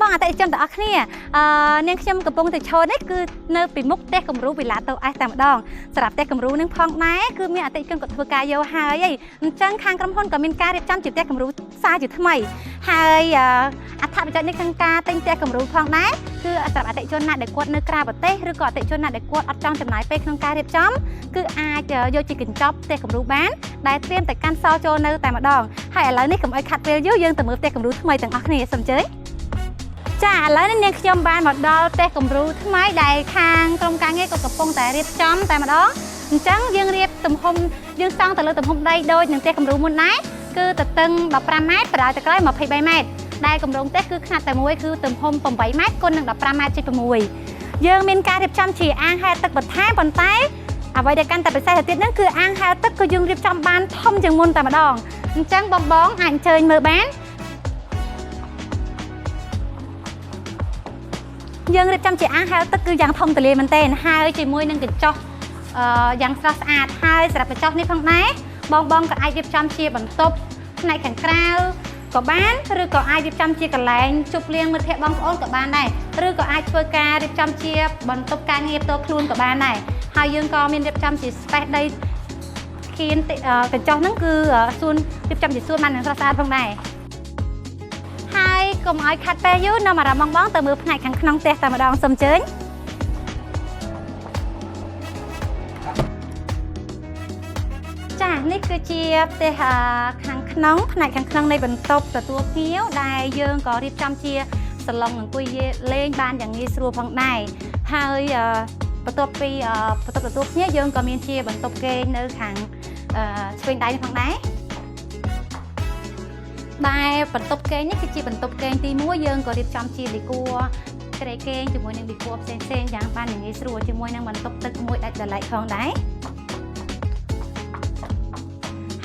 បងអតិថិជនទាំងអស់គ្នានាងខ្ញុំកំពុងតែឈរនេះគឺនៅពីមុខផ្ទះគំរូវិឡាតូអេសតែម្ដងសម្រាប់ផ្ទះគំរូនឹងផងដែរគឺមានអតិថិជនគាត់ធ្វើការយកហើយអញ្ចឹងខាងក្រុមហ៊ុនក៏មានការរៀបចំជាផ្ទះគំរូសារជាថ្មីហើយអត្ថប្រយោជន៍នៃការទិញផ្ទះគំរូផងដែរគឺសម្រាប់អតិថិជនណាដែលគាត់នៅក្រៅប្រទេសឬក៏អតិថិជនណាដែលគាត់អត់ចង់ចំណាយពេលក្នុងការរៀបចំគឺអាចយកជាកញ្ចប់ផ្ទះគំរូបានដែលត្រៀមតែកាន់សល់ចូលនៅតែម្ដងហើយឥឡូវនេះកុំឲ្យខាត់ពេលយូរយើងទៅមើលផ្ទះគំរូថ្មីទាំងអស់គ្នាសូមអញ្ជើញចាឥឡូវនេះនាងខ្ញុំបានមកដល់ផ្ទះគំរូថ្មីដែលខាងក្រុមការងារក៏កំពុងតែរៀបចំតែម្ដងអញ្ចឹងយើងរៀបទំហំយើងសង់ទៅលើទំហំដីដូចនឹងផ្ទះគំរូមុនដែរគឺទទឹង15ម៉ែត្របណ្ដោយទៅក្រោយ23ម៉ែត្រដែលគម្រោងផ្ទះគឺខ្នាតតែមួយគឺទំហំ8ម៉ែត្រគុណនឹង15ម៉ែត្រ6យើងមានការរៀបចំជាអាងហែលទឹកបន្ថែមប៉ុន្តែអ្វីដែលកាន់តែពិសេសទៅទៀតហ្នឹងគឺអាងហែលទឹកគឺយើងរៀបចំបានធំជាងមុនតែម្ដងអញ្ចឹងបងអាចអញ្ជើញមើលបានយើងរៀបចំជាអាងហែលទឹកគឺយ៉ាងធំទូលាយមែនទែនហើយជាមួយនឹងកញ្ចក់យ៉ាងស្រស់ស្អាតហើយសម្រាប់កញ្ចក់នេះផងដែរបងក៏អាចរៀបចំជាបន្ទប់ផ្នែកខាងក្រៅក៏បានឬក៏អាចរៀបចំជាកន្លែងជប់លៀងមិត្តភ័ក្តិបងប្អូនក៏បានដែរឬក៏អាចធ្វើការរៀបចំជាបន្ទប់ការងារផ្ទាល់ខ្លួនក៏បានដែរហើយយើងក៏មានរៀបចំជា space ដីគៀនកញ្ចក់ហ្នឹងគឺសួនរៀបចំជាសួនបានយ៉ាងស្រស់ស្អាតផងដែរហើយកុំឲ្យខាត់ពេលយូរនាំអារម្មណ៍បងទៅមើលផ្នែកខាងក្នុងផ្ទះតែម្ដងសូមអញ្ជើញចានេះគឺជាផ្ទះខាងក្នុងផ្នែកខាងក្នុងនៃបន្ទប់ទទួលភ្ញៀវដែលយើងក៏រៀបចំជាសាឡុងអង្គុយលេងបានយ៉ាងងាយស្រួលផងដែរហើយបន្ទាប់ពីបន្ទប់ទទួលភ្ញៀវយើងក៏មានជាបន្ទប់គេងនៅខាងឆ្វេងដៃនេះផងដែរបន្ទប់គេងនេះគឺជាបន្ទប់គេងទី1យើងក៏រៀបចំជាដេគ័រគ្រែគេងជាមួយនឹងដេគ័រផ្សេងៗយ៉ាងបានងាយស្រួលជាមួយនឹងបន្ទប់ទឹកមួយដាច់ដោយឡែកផងដែរ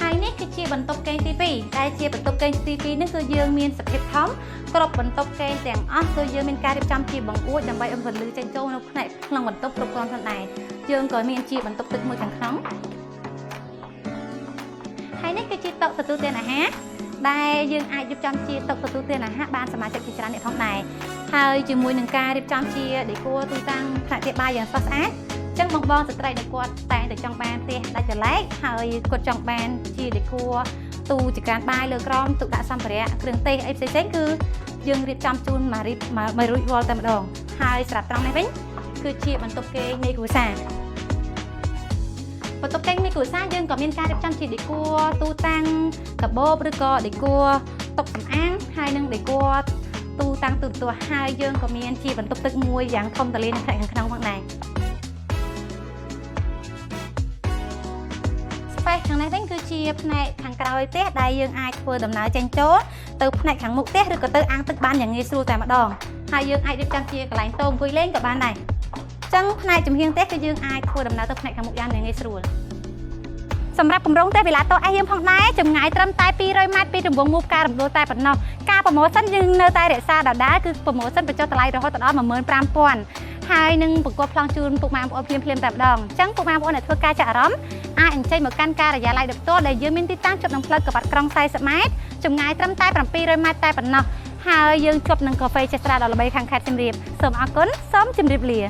ហើយនេះគឺជាបន្ទប់គេងទី2ដែលជាបន្ទប់គេងទី2នេះគឺយើងមានសភាពធំគ្រប់បន្ទប់គេងទាំងអស់គឺយើងមានការរៀបចំជាបង្អួចដើម្បីឲ្យពន្លឺចេញចូលនៅផ្នែកក្នុងបន្ទប់គ្រប់គ្រាន់ផងដែរយើងក៏មានជាបន្ទប់ទឹកមួយខាងក្នុងហើយនេះគឺជាតុទទួលទានអាហារដែលយើងអាចរៀបចំជាតុទទួលទានអាហារបានសមាជិកជាច្រើនអ្នកផងដែរហើយជាមួយនឹងការរៀបចំជាដេគ័រទូទាំងផ្នែកទៀតបាយយ៉ាងស្រស់ស្អាតចឹងបងស្ត្រីដែលគាត់តែងតែចង់បានផ្ទះដាច់ចលែកហើយគាត់ចង់បានជាដេគ័រទូចក្រានបាយលើក្រោមទុកដាក់សម្ភារៈគ្រឿងទេសអីផ្សេងៗគឺយើងរៀបចំជូនមករួចរាល់តែម្ដងហើយស្រាប់ត្រង់នេះវិញគឺជាបន្ទប់គេងនៃគ្រួសារបន្ទប់គេងនៃគ្រួសារយើងក៏មានការរៀបចំជាដេគ័រទូតាំងកាបូបឬក៏ដេគ័រតុសម្អាងហើយនឹងដេគ័រទូតាំងទូរទស្សន៍ហើយយើងក៏មានជាបន្ទប់ទឹកមួយយ៉ាងធំទូលាយនៅផ្នែកខាងក្នុងផងដែរខាងនេះវិញគឺជាផ្នែកខាងក្រោយផ្ទះដែលយើងអាចធ្វើដំណើរចេញចូលទៅផ្នែកខាងមុខផ្ទះឬក៏ទៅអាងទឹកបានយ៉ាងងាយស្រួលតែម្ដងហើយយើងអាចរៀបចំជាកន្លែងតូអង្គុយលេងក៏បានដែរអញ្ចឹងផ្នែកចំហៀងផ្ទះគឺយើងអាចធ្វើដំណើរទៅផ្នែកខាងមុខយ៉ាងងាយស្រួលសម្រាប់គម្រោងផ្ទះវិឡាតូអេសយើងផងដែរចម្ងាយត្រឹមតែ200ម៉ែត្រពីរង្វង់មូលការរំដួលតែប៉ុណ្ណោះការប្រម៉ូសិនយើងនៅតែរក្សាដដែលគឺប្រម៉ូសិនបញ្ចុះតម្លៃរហូតដល់ 15,000 ហើយនឹងបង្គាប់ប្លង់ជូនពុកម៉ែបងប្អូនភ្លាមតែម្ដងអញ្ចឹងពុកម៉ែបងប្អូនដែលធ្វើការចាក់អារម្មណ៍អាចអញ្ជើញមកកាន់ការិយាល័យដោយផ្ទាល់ដែលយើងមានទីតាំងជាប់នឹងផ្លូវកបាត់ក្រុង40ម៉ែត្រចម្ងាយត្រឹមតែ700ម៉ែត្រតែប៉ុណ្ណោះហើយយើងជាប់នឹងកាហ្វេចេស្ត្រាដ៏ល្បីខាងខេត្តសៀមរាបសូមអរគុណសូមជម្រាបលា